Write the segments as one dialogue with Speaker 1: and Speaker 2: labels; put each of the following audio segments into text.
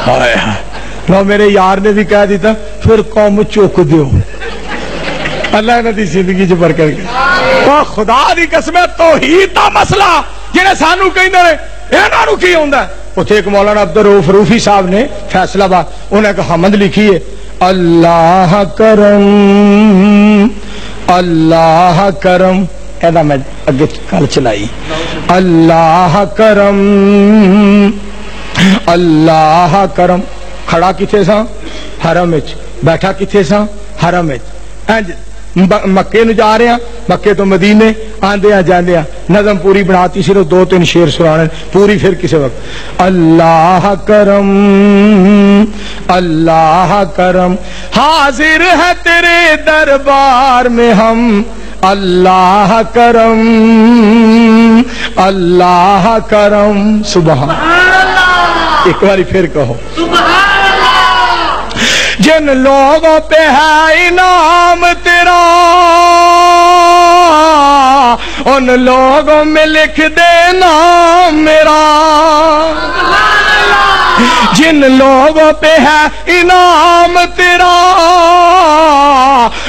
Speaker 1: ہائے ہائے میرے یار نے بھی کہہ دیتا پھر قوم چوک دیو اللہ نے دی زندگی چ برکت کے خدا دی قسم توحید دا مسئلہ جڑے سانو کہندے نے انہاں نو کی ہوندا ہے اتنے ایک مولانا عبدالرؤوف روفی صاحب نے فیصلہ باد انہیں ایک حمد لکھی ہے اللہ کرم اللہ کرم ایدا میں اگے کل چلائی اللہ کرم اللہ کرم کھڑا کتھے سا حرم وچ بیٹھا کتھے سا حرم وچ مکے نو جا رہے ہیں مکے تو مدینے آندے جاندے نظم پوری بناتی صرف 2-3 شعر سنانے پوری پھر کسی وقت اللہ کرم اللہ کرم حاضر ہے تیرے دربار میں ہم اللہ کرم اللہ کرم سبحان اللہ ایک باری پھر کہو جن لوگوں پہ ہے انعام تیرا ان لوگوں میں لکھ دے نام میرا جن لوگوں پہ ہے انعام تیرا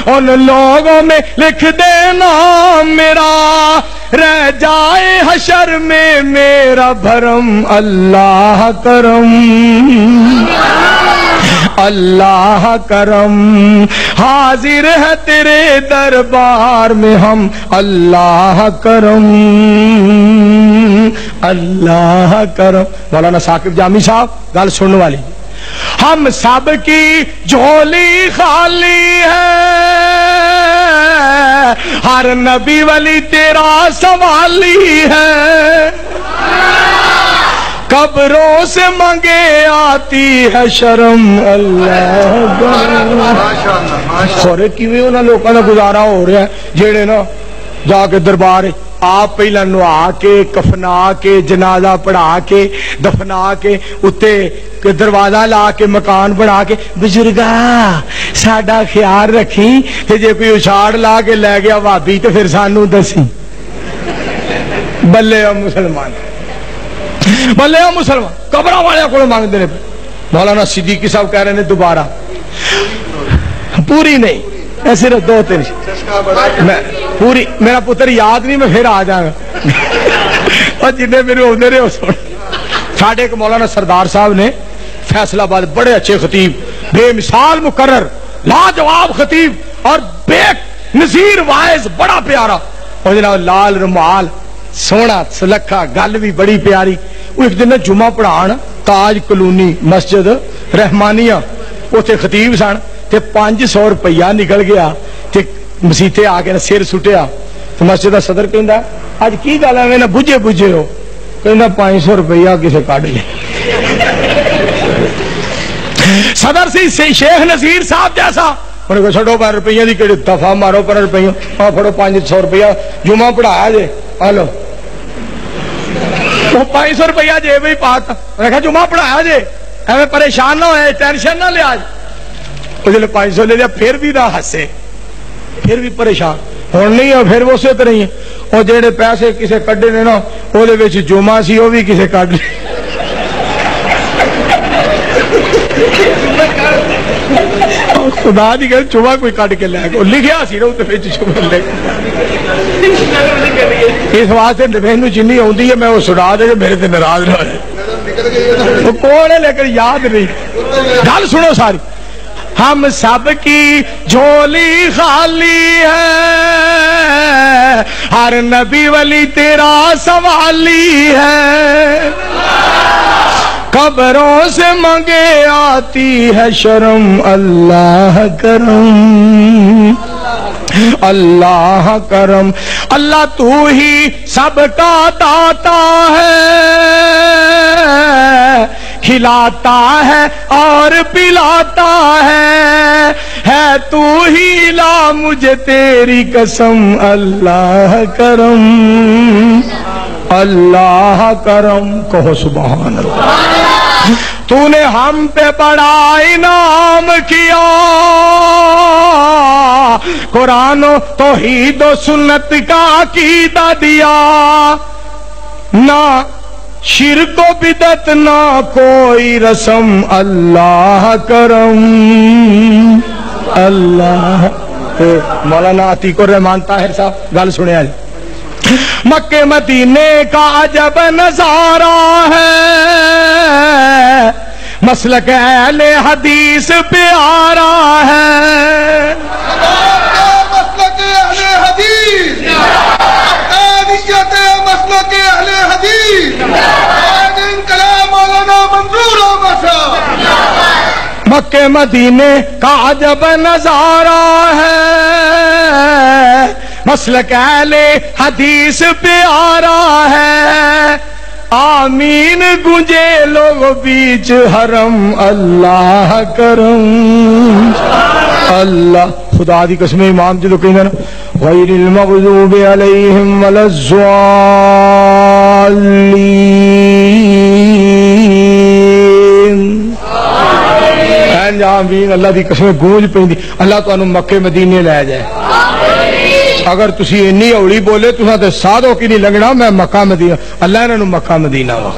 Speaker 1: ان لوگوں میں لکھ دے نام میرا رہ جائے حشر میں میرا بھرم اللہ کرم اللہ کرم حاضر ہے تیرے دربار میں ہم اللہ کرم اللہ کرم مولانا ثاقب جامی صاحب گل سننے والی ہم سب کی جھولی خالی ہے ہر نبی ولی تیرا سوالی ہے قبروں سے مانگے آتی ہے شرم اللہ سورے کیویں انہاں لوکاں دا گزارا ہو رہا ہے جڑے نا جا کے دربار آپ پہلا نوا کے کفنا کے جنازہ پڑھا کے دفنا کے اتے دروازہ لا کے مکان بنا کے بزرگا ساڈا خیال رکھی کہ جے کوئی اچھاڑ لا کے لے گیا وابی تو پھر سانو دسی بلے مسلمان بلے مسلمان قبروں والے کو مانگتے ہیں مولانا صدیقی صاحب کہہ رہے ہیں دوبارہ پوری نہیں صرف 2-3 پوری میرا پتر یاد نہیں میں پھر آ جاؤں گا اور جن میرے ہوتے رہے سن ساڑھے ایک مولانا سردار صاحب نے فیصلہ آباد بڑے اچھے خطیب بے مثال مقرر لاجواب خطیب اور بے نظیر وائز بڑا پیارا اور جناب لال رومال سونا سلکھا گل بھی بڑی پیاری وہ ایک دن جمعہ پڑھان تاج کلونی مسجد رحمانیہ اتنے خطیب سن تے 500 روپیہ نکل گیا تے مسیتے آ کے سر سٹیا تو مسجد کا صدر کہندا اج کی گل ہے نا بجھے بجھے ہو کہندا 500 روپیہ کسے کڈ لے صدر سی شیخ نذیر صاحب جیسا انہوں نے چھڑو 5 روپیہ دی کہڑی دفعہ مارو 5 روپیہ ہاں پھڑو 500 روپیہ جمعہ پڑھایا جے ہلو وہ 500 روپیہ جیب ہی پاتا رکھا جمعہ پڑھایا جے ایویں پریشان نہ ہوئے ٹینشن نہ لیا وہ جلے 500 لے لیا پھر بھی نہ ہسے پھر بھی پریشان ہوں نہیں ہے پھر وہ اسی طرح ہی ہے اور جہے پیسے کسے کڈے نے نا وہ جمعہ سی وہ بھی کسے کڈ لے خدا دی کہ چوبا کوئی کٹ کے لے گا لکھیا سی نا چوبا لے اس واسطے مینو جنی آتی ہے میں وہ سنا دے میرے تے ناراض نہ ہوئے وہ کون ہے لیکن یاد نہیں گل سنو ساری ہم سب کی جھولی خالی ہے ہر نبی ولی تیرا سوالی ہے قبروں سے مانگے آتی ہے شرم اللہ کرم اللہ کرم اللہ تو ہی سب کا داتا ہے کھلاتا ہے اور پلاتا ہے تو ہی لا مجھے تیری قسم اللہ کرم اللہ کرم کہو سبحان اللہ تو نے ہم پہ بڑا انعام کیا قرآن و توحید و سنت کا عقیدہ دیا نہ شرک و بدعت نہ کوئی رسم، اللہ کرم اللہ۔ مولانا عتیق الرحمان طاہر صاحب گل سنیا جی۔ مکے مدینے کا عجب نظارہ ہے، مسلک اہل حدیث پیارا ہے،
Speaker 2: مسلک اہل حدیث، مسلک اہل حدیث، کلام مولانا منظور احمد صاحب۔
Speaker 1: مکے مدینے کا عجب نظارہ ہے، مسلک اہل حدیث پیارا ہے، آمین گونجے لوگ بیچ حرم، اللہ کرم اللہ۔ خدا دی قسم امام جدو کہندے نا غیر المغضوب علیہم ولا الضالین، آمین اللہ دی قسم گونج پیندی۔ اللہ تانوں مکے مدینے لے جائے۔ اگر تسی انی اولی بولے تساں تے سادو کی نہیں لگنا، میں مکہ مدینہ، اللہ انہاں مکہ مدینہ وا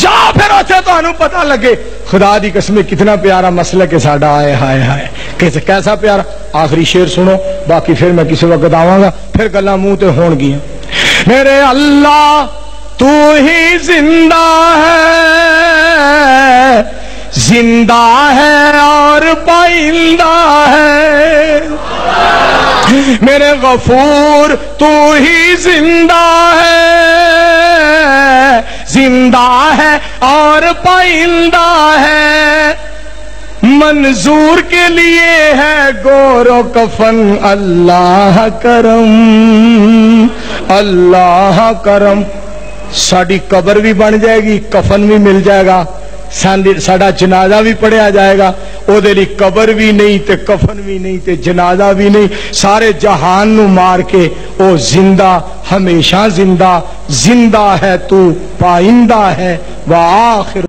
Speaker 1: جا پھر اوتھے تانوں پتہ لگے۔ خدا دی قسم کتنا پیارا مسلک ہے ساڈا، آئے ہائے ہائے کیسا پیارا۔ آخری شعر سنو، باقی پھر میں کسی وقت آواں گا، پھر گلاں منہ تے ہون گیاں۔ میرے اللہ تو ہی زندہ ہے، زندہ ہے اور پائندہ ہے، میرے غفور تو ہی زندہ ہے، زندہ ہے اور پائندہ ہے، منظور کے لیے ہے گور و کفن، اللہ کرم اللہ کرم۔ ساڈی قبر بھی بن جائے گی، کفن بھی مل جائے گا، ساڈا جنازہ بھی پڑھیا جائے گا، او دے لئی قبر بھی نہیں تے کفن بھی نہیں تے جنازہ بھی نہیں، سارے جہان نو مار کے او زندہ، ہمیشہ زندہ، زندہ ہے تو پائندہ ہے، وآخر